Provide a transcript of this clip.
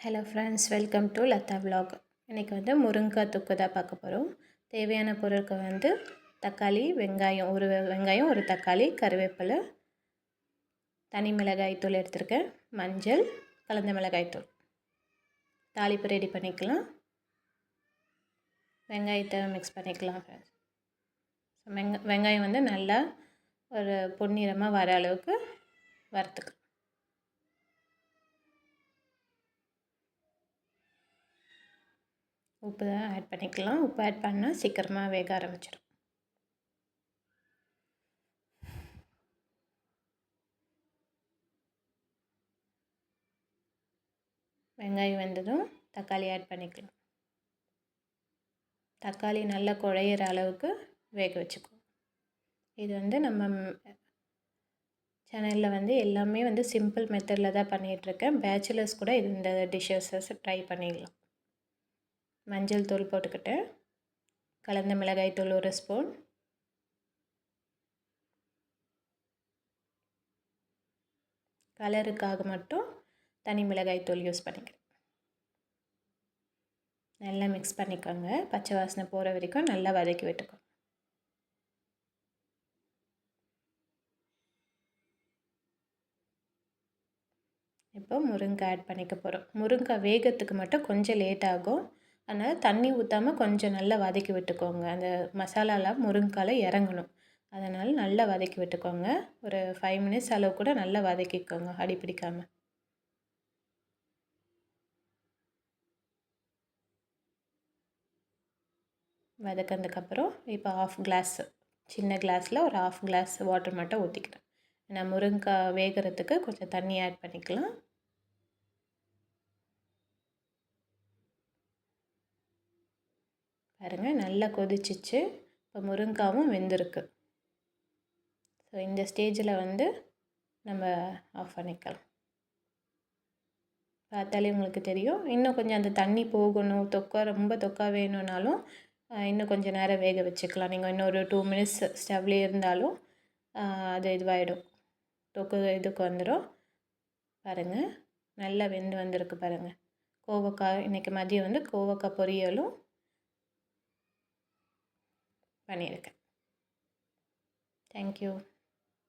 Hello friends, welcome to Latha vlog. இன்றைக்கி வந்து முருங்கைக்காய் தொக்கு தான் பார்க்க போகிறோம். தேவையான பொருட்கள் வந்து தக்காளி, வெங்காயம், ஒரு வெங்காயம், ஒரு தக்காளி, கருவேப்பிலை, தனி மிளகாய் தூள் எடுத்திருக்கேன், மஞ்சள், கலந்த மிளகாய் தூள். தாளிப்பு ரெடி பண்ணிக்கலாம். வெங்காயத்தை மிக்ஸ் பண்ணிக்கலாம் ஃப்ரெண்ட்ஸ். வெங்காயம் வந்து நல்லா ஒரு பொன்னிறமாக வர அளவுக்கு வறுத்துக்கலாம். உப்பு தான் ஆட் பண்ணிக்கலாம். உப்பு ஆட் பண்ணால் சீக்கிரமாக வேக ஆரம்பிச்சிடும். வெங்காயம் வெந்ததும் தக்காளி ஆட் பண்ணிக்கலாம். தக்காளி நல்லா குழையிற அளவுக்கு வேக வச்சுக்குவோம். இது வந்து நம்ம சேனலில் வந்து எல்லாமே வந்து சிம்பிள் மெத்தடில் தான் பண்ணிகிட்ருக்கேன். பேச்சுலர்ஸ் கூட இந்த டிஷ்ஷஸை ட்ரை பண்ணிடலாம். மஞ்சள் தூள் போட்டுக்கிட்டேன், கலந்த மிளகாய் தூள் 1 ஸ்பூன், கலருக்காக மட்டும் தனி மிளகாய் தூள் யூஸ் பண்ணிக்கிறேன். நல்லா மிக்ஸ் பண்ணிக்கோங்க. பச்சை வாசனை போகிற வரைக்கும் நல்லா வதக்கி விட்டுக்கோங்க. இப்போ முருங்கைக்காய் ஆட் பண்ணிக்க போகிறோம். முருங்கைக்காய் வேகத்துக்கு மட்டும் கொஞ்சம் லேட் ஆகும். அதனால் தண்ணி ஊற்றாமல் கொஞ்சம் நல்லா வதக்கி விட்டுக்கோங்க. அந்த மசாலாலாம் முருங்கைக்காயில் இறங்கணும். அதனால் நல்லா வதக்கி விட்டுக்கோங்க. ஒரு 5 மினிட்ஸ் அளவு கூட நல்லா வதக்கிக்கோங்க, அடி பிடிக்காமல். வதக்கினதுக்கப்புறம் இப்போ 1/2 கிளாஸ், சின்ன கிளாஸில் ஒரு 1/2 கிளாஸ் வாட்டர் மட்டும் ஊற்றிக்கிறேன். நான் முருங்கைக்காய் வேகிறதுக்கு கொஞ்சம் தண்ணி ஆட் பண்ணிக்கலாம். பாருங்கள், நல்லா கொதிச்சிச்சு. இப்போ முருங்கைக்காவும் வெந்திருக்கு. ஸோ இந்த ஸ்டேஜில் வந்து நம்ம ஆஃப் பண்ணிக்கலாம். பார்த்தாலே உங்களுக்கு தெரியும். இன்னும் கொஞ்சம் அந்த தண்ணி போகணும், ரொம்ப தொக்கா வேணும்னாலும் இன்னும் கொஞ்சம் நேரம் வேக வச்சுக்கலாம். நீங்கள் இன்னொரு 2 மினிட்ஸ் ஸ்டவ்லேயே இருந்தாலும் அது இதுவாகிடும், தொக்கு இதுக்கு வந்துடும். பாருங்கள், நல்லா வெந்து வந்திருக்கு பாருங்கள். கோவக்காய் இன்றைக்கி மதியம் வந்து கோவக்காய் பொரியலும் பண்ணியிருக்கேன். தேங்க்யூ.